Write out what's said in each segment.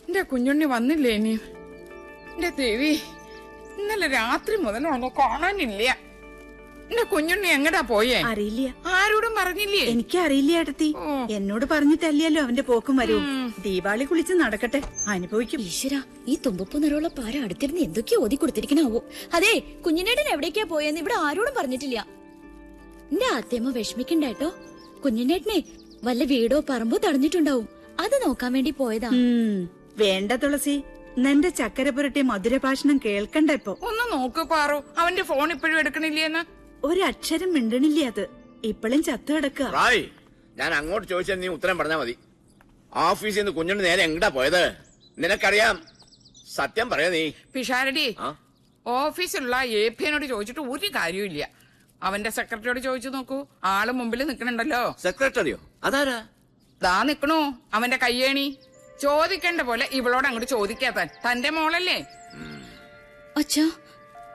എന്റെ കുഞ്ഞുണ്ണി വന്നില്ലേ ഇനി? എന്റെ ദേവി, ഇന്നലെ രാത്രി മുതൽ അവനെ കാണാനില്ല. എന്റെ കുഞ്ഞുണ്ണി എങ്ങടാ പോയേ? അറിയില്ല. ആരോടും പറഞ്ഞില്ലേ? എനിക്കറിയില്ല ഏട്ടത്തി. എന്നോട് പറഞ്ഞിട്ടല്ലല്ലോ അവന്റെ പോക്കും വരും. ദീപാവലി കുളിച്ച് നടക്കട്ടെ, അനുഭവിക്കും. ഈശ്വര, ഈ തുമ്പപ്പൂ നിറമുള്ള പാര അടുത്തിരുന്ന് എന്തൊക്കെയോ ഓതി കൊടുത്തിരിക്കണാവോ. അതെ, കുഞ്ഞിനേട്ടൻ എവിടേക്കാ പോയെന്ന് ഇവിടെ ആരോടും പറഞ്ഞിട്ടില്ല. എന്റെ ആദ്യമ വിഷമിക്കണ്ടേട്ടോ. കുഞ്ഞിനേട്ടനെ വല്ല വീടോ പറമ്പോ തടഞ്ഞിട്ടുണ്ടാവും. അത് നോക്കാൻ വേണ്ടി പോയതാ. വേണ്ട തുളസി, നിന്റെ ചക്കര പുരട്ടെ മധുരഭാഷണം കേൾക്കണ്ട ഇപ്പൊ. ഒന്ന് നോക്ക് പാറു, അവന്റെ ഫോൺ ഇപ്പോഴും എടുക്കണില്ലേന്ന്. ഒരക്ഷരം മിണ്ടണില്ല. അത് ഇപ്പോഴും ചത്തു കിടക്കുക. ഞാൻ അങ്ങോട്ട് ചോദിച്ചാൽ നീ ഉത്തരം പറഞ്ഞാ മതി. ഓഫീസിൽ നിന്ന് കുഞ്ഞുണ്ണി നേരെ എങ്ങടാ പോയത്? നിനക്കറിയാം, സത്യം പറയാ നീ. പിഷാരടി, ഓഫീസിലുള്ള APനോട് ചോദിച്ചിട്ട് ഒരു കാര്യമില്ല. അവന്റെ സെക്രട്ടറിയോട് ചോദിച്ചു നോക്കൂ. ആള് മുമ്പിൽ നിക്കണുണ്ടല്ലോ. സെക്രട്ടറിയോ? അതാരാ? ദാ നിക്കണു അവന്റെ കയ്യേണി. ചോദിക്കേണ്ട പോലെ ഇവളോട് അങ്ങോട്ട് ചോദിക്കാത്താൻ. തന്റെ മോളല്ലേ? അച്ഛാ,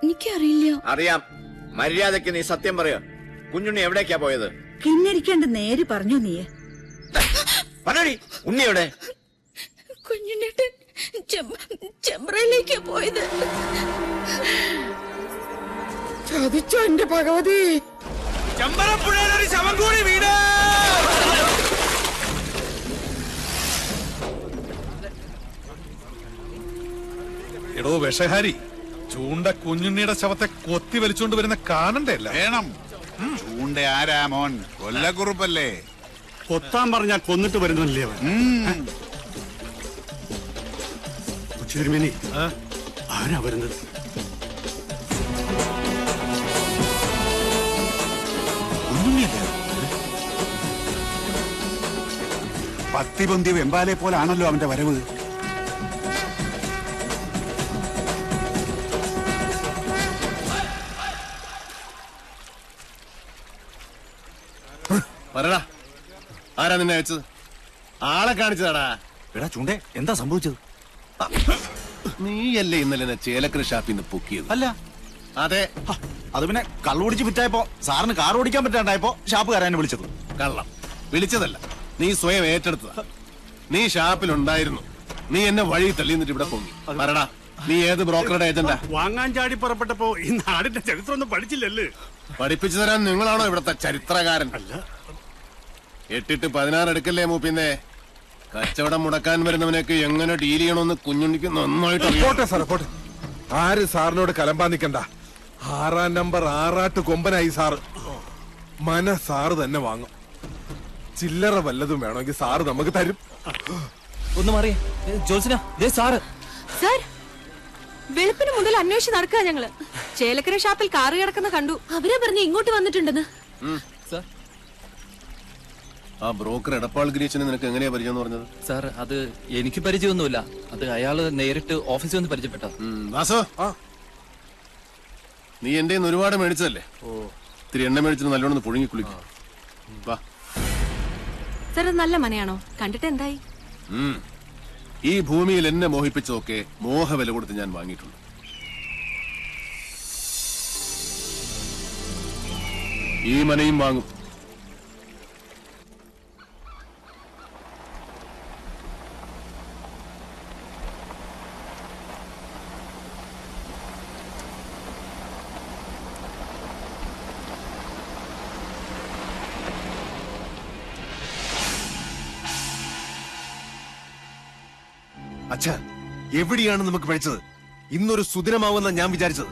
എനിക്കറിയില്ല. അറിയാം. മര്യാദക്ക് നീ സത്യം പറയാ. കുഞ്ഞുണ്ണി എവിടേക്കാ പോയത്? കിന്നരിക്കാണ്ട് നേര് പറഞ്ഞു നീ. പറയടി, ഉണ്ണി എവിടെ? കുഞ്ഞിനേട്ടൻ ചെമ്പ്രയിലേക്കാ പോയത്. ചതിച്ചോ എന്റെ ഭഗവതി. ചെമ്പറപ്പുഴയിലൊരു ശവം കൂടി വീട്. എടോ വിഷഹാരി, ചൂണ്ട കുഞ്ഞുണ്ണിയുടെ ശവത്തെ കൊത്തി വലിച്ചുകൊണ്ട് വരുന്ന കാണണ്ടേ? വേണം. ചൂണ്ട ആരാ മോൻ? കൊല്ലക്കുറുപ്പല്ലേ? കൊത്താൻ പറഞ്ഞാൽ കൊന്നിട്ട് വരുന്നല്ലേ അവൻ. ഉച്ചിതിരുമേനി, ആരാ വരുന്നത്? പത്തി പൊന്തിയ വെമ്പാലെ പോലാണല്ലോ അവന്റെ വരവ്. പറടാ, ആരാ നിന്നെ അയച്ചത്? ആളെ കാണിച്ചതാടാ. എടാ ചൂണ്ടേ, എന്താ സംഭവിച്ചത്? നീയല്ലേ ഇന്നലെ എന്നെ ചേലക്കര ഷാപ്പിൽ നിന്ന് പൊക്കിയത്? അല്ല. അതെ. അത് പിന്നെ കള്ളുപിടിച്ച് വിറ്റായപ്പോ സാറിന് കാർ ഓടിക്കാൻ പറ്റാണ്ടായപ്പോ ഷാപ്പുകാരനെ വിളിച്ചത്. കള്ളം വിളിച്ചതല്ല, നീ സ്വയം ഏറ്റെടുത്തതാ. നീ ഷാപ്പിലുണ്ടായിരുന്നു. നീ എന്നെ വഴി തള്ളി എന്നിട്ട് ഇവിടെ പൊങ്ങി. പറടാ, നീ ഏത് ബ്രോക്കറുടെ ഏജന്റാ? വാങ്ങാൻ ചാടി പുറപ്പെട്ടപ്പോ ഈ നാടിന്റെ ചരിത്രം ഒന്നും പഠിച്ചില്ലല്ലേ? പഠിപ്പിച്ചു തരാൻ നിങ്ങളാണോ ഇവിടത്തെ ചരിത്രകാരൻ? അല്ല. 8 16 എടുക്കല്ലേ മൂപ്പിന്നെ. കച്ചവടം മുടക്കാൻ വരുന്നവനൊക്കെ എങ്ങനെ ഡീൽ ചെയ്യണമെന്ന് കുഞ്ഞുണ്ണിക്ക് നന്നായിട്ട് പോട്ടെ സാറേ, പോട്ടെ. ആര് സാറിനോട് കലമ്പാൻ നിക്കണ്ട. 6-ാം നമ്പർ ആറാട്ട് കൊമ്പനായി സാറ്. സാറ് തന്നെ വാങ്ങും. ചില്ലറ വല്ലതും വേണമെങ്കിൽ സാറ് നമുക്ക് തരും. ഒന്ന് മാറിയേ ജോത്സന, സാറ്. സാർ, വെളുപ്പിന് മുതൽ അന്വേഷിച്ച് നടക്കുക ഞങ്ങള്. ചേലക്കര ഷാപ്പിൽ കാറ് കിടക്കുന്ന കണ്ടു. അവരെ പറഞ്ഞ് ഇങ്ങോട്ട് വന്നിട്ടുണ്ടെന്ന്. ആ ബ്രോക്കർ എടപ്പാൾ ഗിരീശനെ നിനക്ക് എങ്ങനെയാ പരിചയം പറഞ്ഞത്? സാർ, അത് എനിക്ക് പരിചയമൊന്നുമില്ല. അത് അയാള് നേരിട്ട് ഓഫീസിൽ വന്ന് പരിചയപ്പെട്ട. വാസോ, നീ എന്റെ ഒരുപാട് മേടിച്ചതല്ലേ? ഇത്തിരി എണ്ണ മേടിച്ചിട്ട് നല്ലോണം പുഴുങ്ങി കുളിക്കും. വാ. സാർ, അത് നല്ല മനയാണോ? കണ്ടിട്ട് എന്തായി? ഈ ഭൂമിയിൽ എന്നെ മോഹിപ്പിച്ചതൊക്കെ മോഹവില കൊടുത്ത് ഞാൻ വാങ്ങിയിട്ടുണ്ട്. ഈ മനയും വാങ്ങും. അച്ഛാ, എവിടെയാണ് നമുക്ക് പഴിച്ചത്? ഇന്നൊരു സുദിനമാവുന്ന ഞാൻ വിചാരിച്ചത്.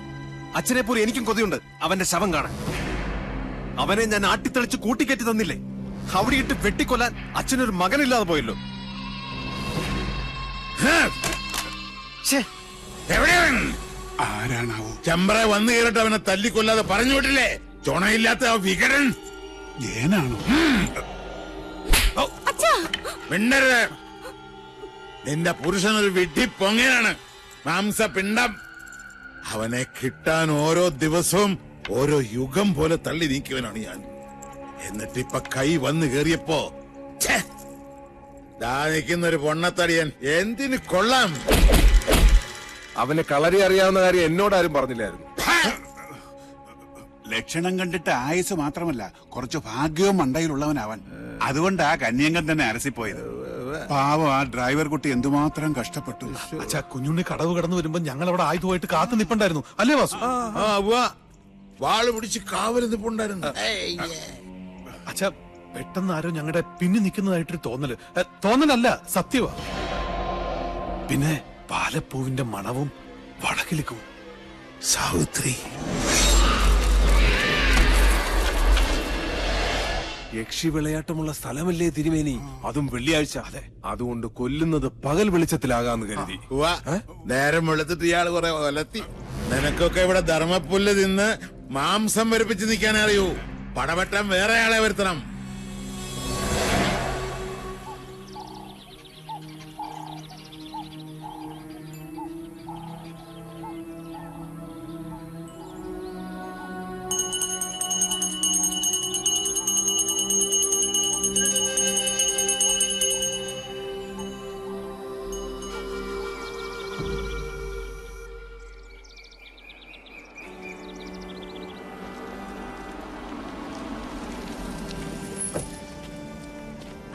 അച്ഛനെ പോലെ എനിക്കും കൊതിയുണ്ട് അവന്റെ ശവം കാണാൻ. അവനെ ഞാൻ ആട്ടിത്തെളിച്ച് കൂട്ടിക്കയറ്റി തന്നില്ലേ? അവിടെ ഇട്ട് വെട്ടിക്കൊല്ലാൻ അച്ഛനൊരു മകനില്ലാതെ പോയല്ലോ. ആരാണാവോ? ചെമ്പ്ര വന്നു കയറിട്ട് അവനെ തല്ലിക്കൊല്ലാതെ പറഞ്ഞു വിട്ടില്ലേ? ചുണയില്ലാത്ത ആ വികരൻ ഏനാണോ? മിണ്ടരുത്. നിന്റെ പുരുഷനൊരു വിഡ്ഢി പൊങ്ങനാണ്, മാംസപിണ്ഡം. അവനെ കിട്ടാൻ ഓരോ ദിവസവും ഓരോ യുഗം പോലെ തള്ളി നീക്കിയവനാണ് ഞാൻ. എന്നിട്ടിപ്പൊ കൈ വന്നു കേറിയപ്പോ ദാ നിൽക്കുന്നൊരു പൊണ്ണത്തടിയൻ എന്തിന് കൊള്ളാം. അവന് കളരി അറിയാവുന്ന കാര്യം എന്നോടാരും പറഞ്ഞില്ലായിരുന്നു. ലക്ഷണം കണ്ടിട്ട് ആയുസ് മാത്രമല്ല, കുറച്ച് ഭാഗ്യവും മണ്ടയിലുള്ളവനവൻ. അതുകൊണ്ടാ കന്യങ്കൻ തന്നെ അരസിപ്പോയത്. പാവം ആ ഡ്രൈവർ കുട്ടി എന്തുമാത്രം കഷ്ടപ്പെട്ടു. അച്ഛാ കുഞ്ഞുണ്ണി കടവ് കടന്നു വരുമ്പോ ഞങ്ങൾ അവിടെ ആയുധമായിട്ട് കാത്തു നിപ്പുണ്ടായിരുന്നു അല്ലേ വാസു? വാള് പിടിച്ച് കാവല് നിപ്പുണ്ടായിരുന്നു. അച്ഛാ പെട്ടെന്ന് ആരോ ഞങ്ങളുടെ പിന്നിൽ നിൽക്കുന്നതായിട്ടൊരു തോന്നലല്ല സത്യവാ. പിന്നെ പാലപ്പൂവിന്റെ മണവും വടക്കിലിക്കും. സാവിത്രി യക്ഷി വിളയാട്ടമുള്ള സ്ഥലമല്ലേ തിരുമേനി? അതും വെള്ളിയാഴ്ച. അതെ, അതുകൊണ്ട് കൊല്ലുന്നത് പകൽ വെളിച്ചത്തിലാകാന്ന് കരുതി. നേരം വെളുത്തിട്ട് ഇയാള് കുറെ ഒലത്തി. നിനക്കൊക്കെ ഇവിടെ ധർമ്മപ്പുല്ല് തിന്ന് മാംസം വരപ്പിച്ച് നിൽക്കാൻ അറിയൂ. പടവെട്ടാൻ വേറെ ആളെ വരുത്തണം.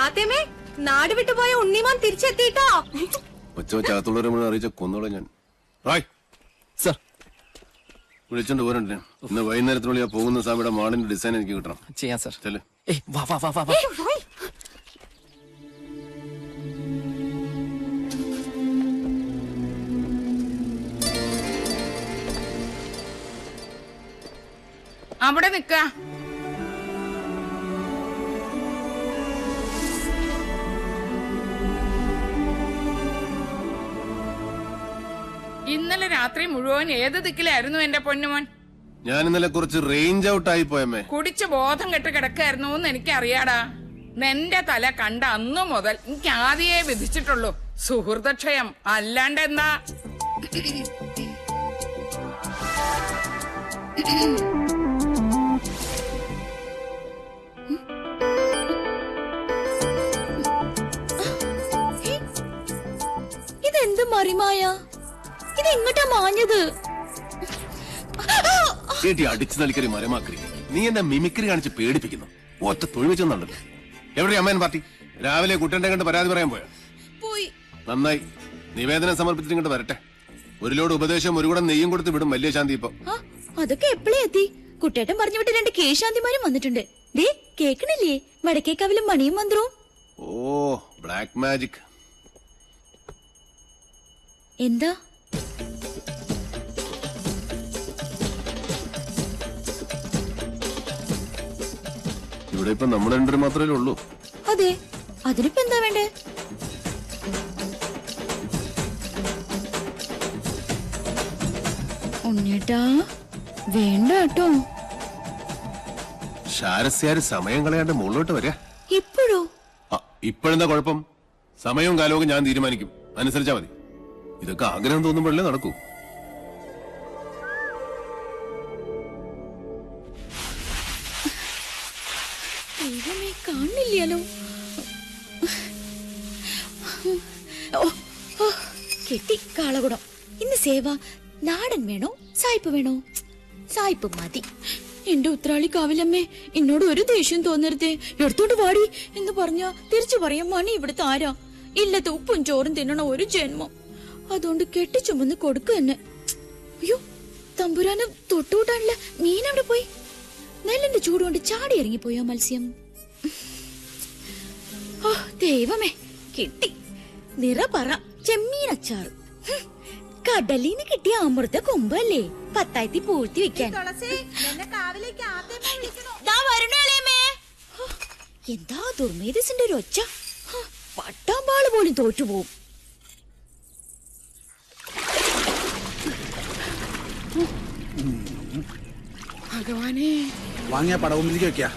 ആദ്യമേ നാട് വിട്ടുപോയ ഉണ്ണിമാൻ തിരിച്ചെത്തിട്ടോ. കൊച്ചവച്ചകത്തുള്ളവരെ അറിയിച്ച കൊന്നോളെ ഞാൻ. സർ വിളിച്ചോണ്ട് പോരണ്ടേ? ഇന്ന് വൈകുന്നേരത്തിനുള്ളിൽ ആ പോകുന്ന സ്വാമിയുടെ മാളിന്റെ ഡിസൈൻ എനിക്ക് കിട്ടണം. ചെയ്യാം സർ. ചെല്ല്. വാ വാ വാ വാ വാ. അവിടെ നിക്ക. ഇന്നലെ രാത്രി മുഴുവൻ ഏത് ദിക്കിലായിരുന്നു എന്റെ പൊന്നുമോൻ? ഞാൻ ഇന്നലെ കുറച്ച് റേഞ്ച് ഔട്ട് ആയി പോയമ്മേ. കുടിച്ച് ബോധം കെട്ട് കിടക്കായിരുന്നു എന്ന് എനിക്കറിയാടാ. നിന്റെ തല കണ്ട അന്നു മുതൽ എനിക്ക് ആദ്യേ വിധിച്ചിട്ടുള്ളൂ സുഹൃതക്ഷയം. അല്ലാണ്ട് എന്താ? ഇതെന്ത് മറിമായ? ഇത് എങ്ങോട്ടാ മാഞ്ഞത്? അടിച്ചു നൽകരി മരമാക്കരി. നീ എന്നെ മിമിക്രി കാണിച്ച് പേടിപ്പിക്കുന്നു. ഒറ്റ തൊഴിവെച്ചെന്നുണ്ടല്ലോ. എവിടെ അമ്മയൻ പാർട്ടി? രാവിലെ കുട്ടന്റെ കണ്ട് പരാതി പറയാൻ പോയോ? നന്നായി. നിവേദനം സമർപ്പിച്ചിട്ട് ഇങ്ങോട്ട് വരട്ടെ. ഒരു ലോഡ് ഉപദേശം ഒരു കൂടെ നെയ്യും കൊടുത്ത് വിടും വലിയ ശാന്തി. ഇപ്പൊ അതൊക്കെ എപ്പോഴേ എത്തി? കുട്ടേട്ടൻ പറഞ്ഞു വിട്ട് 2 കേശാന്തിമാരും വന്നിട്ടുണ്ട്. ദേ കേക്കണില്ലേ വടക്കേക്കാവിലും മണിയും മന്ത്രവും? ഓ ബ്ലാക്ക് മാജിക്. എന്താ? ഇവിടെ ഇപ്പൊ നമ്മൾ രണ്ടുപേരും മാത്രമേ ഉള്ളൂ. അതെ, അതിനിപ്പോ എന്താ വേണ്ടേ? ഉണ്ണിയേട്ടാ വേണ്ട കേട്ടോ. ശാരസ്യാര് സമയം കളയാണ്ട് മുകളിലോട്ട് വരാ. ഇപ്പോഴോ? ഇപ്പോഴെന്താ കുഴപ്പം? സമയവും കാലവും ഞാൻ തീരുമാനിക്കും. അനുസരിച്ചാ മതി. ഇതൊക്കെ ആഗ്രഹം തോന്നുമ്പോഴല്ലേ നടക്കൂ. ദൈവമേ, കാണില്ലല്ലോ. കെട്ടി കാളകുടം. ഇന്ന് സേവ നാടൻ വേണോ സായിപ്പ് വേണോ? സായിപ്പ് മതി. എന്റെ ഉത്രാളി കാവിലമ്മേ, എന്നോട് ഒരു ദേഷ്യം തോന്നരുതേ. എടുത്തോട്ട് വാടി എന്ന് പറഞ്ഞ തിരിച്ചു പറയാൻ മണി ഇവിടുത്തെ ആരാ? ഇല്ലത്തെ ഉപ്പും ചോറും തിന്നണ ഒരു ജന്മം. അതുകൊണ്ട് കെട്ടിച്ചുമന്ന് കൊടുക്ക തന്നെ. അയ്യോ, തമ്പുരാന് തൊട്ടുകൂട്ടാനുള്ള മീൻ അവിടെ പോയി. നെല്ലിന്റെ ചൂടുകൊണ്ട് ചാടി ഇറങ്ങിപ്പോയോ മത്സ്യം? ഓ ദൈവമേ, കിട്ടി. നിറപറ ചെമ്മീനച്ചാറ്. കടലിന് കിട്ടിയ അമൃത കൊമ്പല്ലേ 10 പൂഴ്ത്തി വെക്കാൻ. എന്താ ദുർമേധസിന്റെ ഒരു ഒച്ച. പട്ടാമ്പാള് പോലും തോറ്റുപോകും. ഭഗവാനെ, വാങ്ങിയ പടവുമ്പിലേക്ക് വെക്കാ.